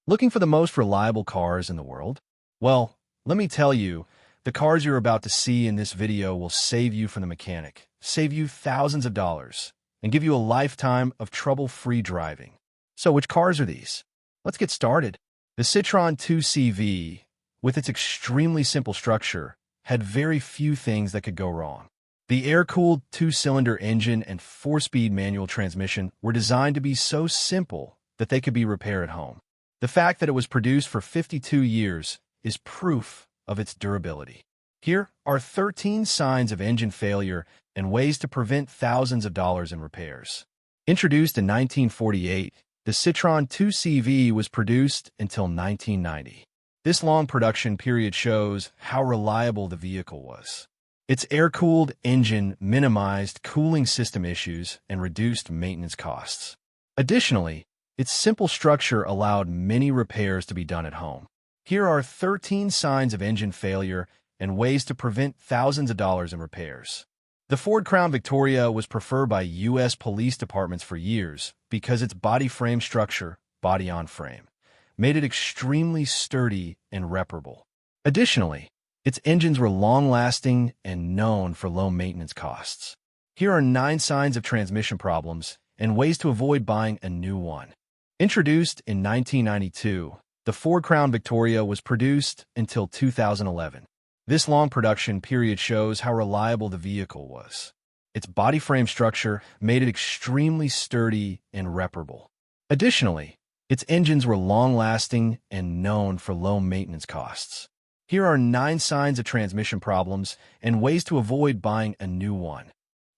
Looking for the most reliable cars in the world? Well, let me tell you, the cars you're about to see in this video will save you from the mechanic, save you thousands of dollars, and give you a lifetime of trouble-free driving. So which cars are these? Let's get started. The Citroën 2CV, with its extremely simple structure, had very few things that could go wrong. The air-cooled two-cylinder engine and four-speed manual transmission were designed to be so simple that they could be repaired at home. The fact that it was produced for 52 years is proof of its durability. Here are 13 signs of engine failure and ways to prevent thousands of dollars in repairs. Introduced in 1948, the Citroën 2CV was produced until 1990. This long production period shows how reliable the vehicle was. Its air-cooled engine minimized cooling system issues and reduced maintenance costs. Additionally, its simple structure allowed many repairs to be done at home. Here are 13 signs of engine failure and ways to prevent thousands of dollars in repairs. The Ford Crown Victoria was preferred by U.S. police departments for years because its body frame structure, body-on-frame, made it extremely sturdy and reparable. Additionally, its engines were long-lasting and known for low maintenance costs. Here are 9 signs of transmission problems and ways to avoid buying a new one. Introduced in 1992, the Ford Crown Victoria was produced until 2011. This long production period shows how reliable the vehicle was. Its body frame structure made it extremely sturdy and reparable. Additionally, its engines were long-lasting and known for low maintenance costs. Here are 9 signs of transmission problems and ways to avoid buying a new one.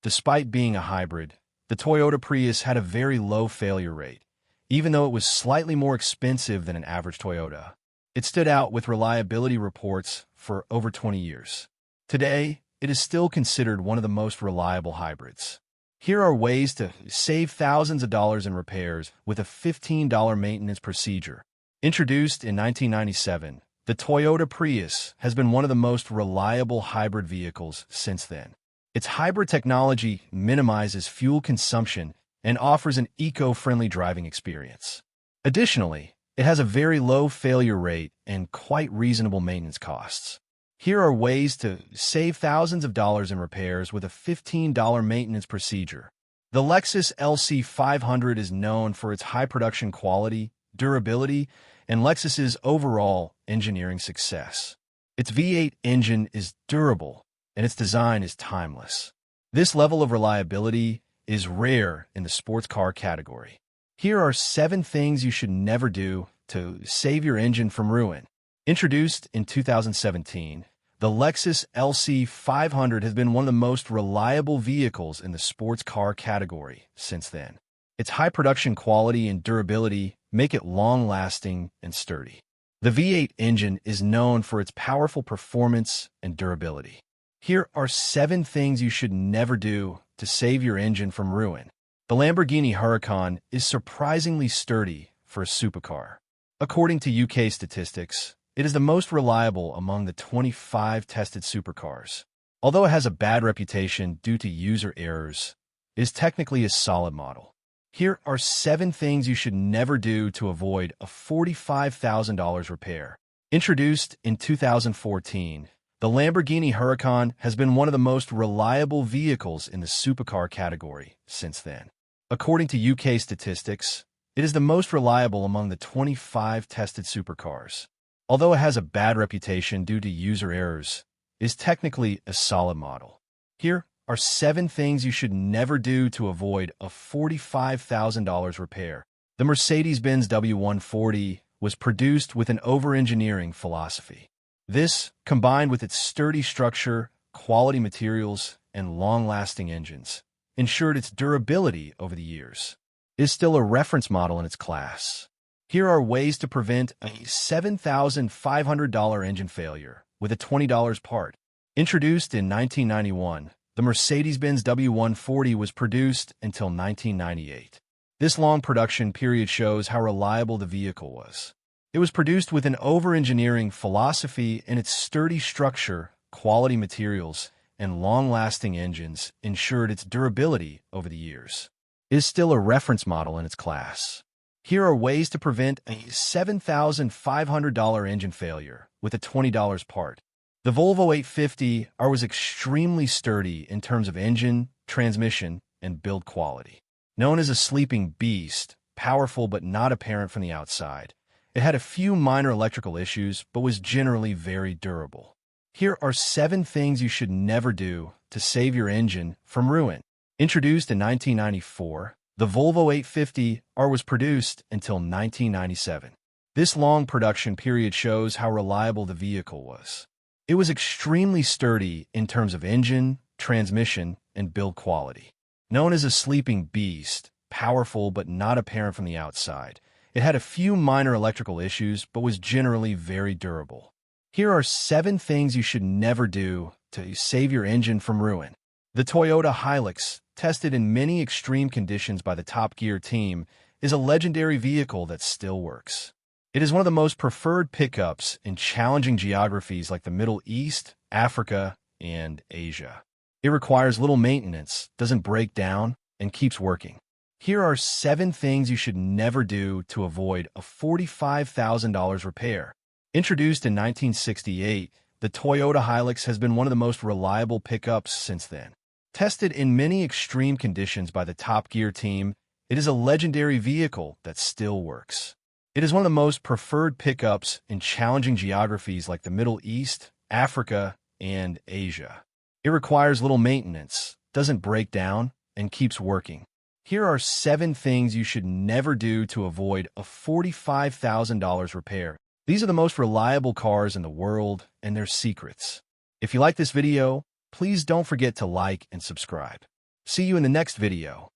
Despite being a hybrid, the Toyota Prius had a very low failure rate. Even though it was slightly more expensive than an average Toyota, it stood out with reliability reports for over 20 years. Today, it is still considered one of the most reliable hybrids. Here are ways to save thousands of dollars in repairs with a $15 maintenance procedure. Introduced in 1997, the Toyota Prius has been one of the most reliable hybrid vehicles since then. Its hybrid technology minimizes fuel consumption and offers an eco-friendly driving experience. Additionally, it has a very low failure rate and quite reasonable maintenance costs. Here are ways to save thousands of dollars in repairs with a $15 maintenance procedure. The Lexus LC500 is known for its high production quality, durability, and Lexus's overall engineering success. Its V8 engine is durable, and its design is timeless. This level of reliability is rare in the sports car category. Here are 7 things you should never do to save your engine from ruin. Introduced in 2017, the Lexus LC500 has been one of the most reliable vehicles in the sports car category since then. Its high production quality and durability make it long-lasting and sturdy. The V8 engine is known for its powerful performance and durability. Here are 7 things you should never do to save your engine from ruin. The Lamborghini Huracan is surprisingly sturdy for a supercar. According to UK statistics, it is the most reliable among the 25 tested supercars. Although it has a bad reputation due to user errors, it is technically a solid model. Here are 7 things you should never do to avoid a $45,000 repair. Introduced in 2014, the Lamborghini Huracan has been one of the most reliable vehicles in the supercar category since then. According to UK statistics, it is the most reliable among the 25 tested supercars. Although it has a bad reputation due to user errors, it is technically a solid model. Here are 7 things you should never do to avoid a $45,000 repair. The Mercedes-Benz W140 was produced with an over-engineering philosophy. This, combined with its sturdy structure, quality materials, and long-lasting engines, ensured its durability over the years. It is still a reference model in its class. Here are ways to prevent a $7,500 engine failure with a $20 part. Introduced in 1991, the Mercedes-Benz W140 was produced until 1998. This long production period shows how reliable the vehicle was. It was produced with an over-engineering philosophy, and its sturdy structure, quality materials, and long-lasting engines ensured its durability over the years. It is still a reference model in its class. Here are ways to prevent a $7,500 engine failure with a $20 part. The Volvo 850R was extremely sturdy in terms of engine, transmission, and build quality. Known as a sleeping beast, powerful but not apparent from the outside, it had a few minor electrical issues but was generally very durable. Here are 7 things you should never do to save your engine from ruin. Introduced in 1994, the Volvo 850R was produced until 1997. This long production period shows how reliable the vehicle was. It was extremely sturdy in terms of engine, transmission, and build quality. Known as a sleeping beast, powerful but not apparent from the outside, it had a few minor electrical issues but was generally very durable. Here are 7 things you should never do to save your engine from ruin. The Toyota Hilux, tested in many extreme conditions by the Top Gear team, is a legendary vehicle that still works. It is one of the most preferred pickups in challenging geographies like the Middle East, Africa, and Asia. It requires little maintenance, doesn't break down, and keeps working. Here are 7 things you should never do to avoid a $45,000 repair. Introduced in 1968, the Toyota Hilux has been one of the most reliable pickups since then. Tested in many extreme conditions by the Top Gear team, it is a legendary vehicle that still works. It is one of the most preferred pickups in challenging geographies like the Middle East, Africa, and Asia. It requires little maintenance, doesn't break down, and keeps working. Here are 7 things you should never do to avoid a $45,000 repair. These are the most reliable cars in the world and their secrets. If you like this video, please don't forget to like and subscribe. See you in the next video.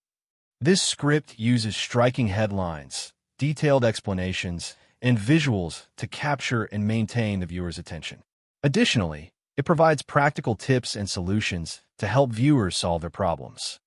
This script uses striking headlines, detailed explanations, and visuals to capture and maintain the viewer's attention. Additionally, it provides practical tips and solutions to help viewers solve their problems.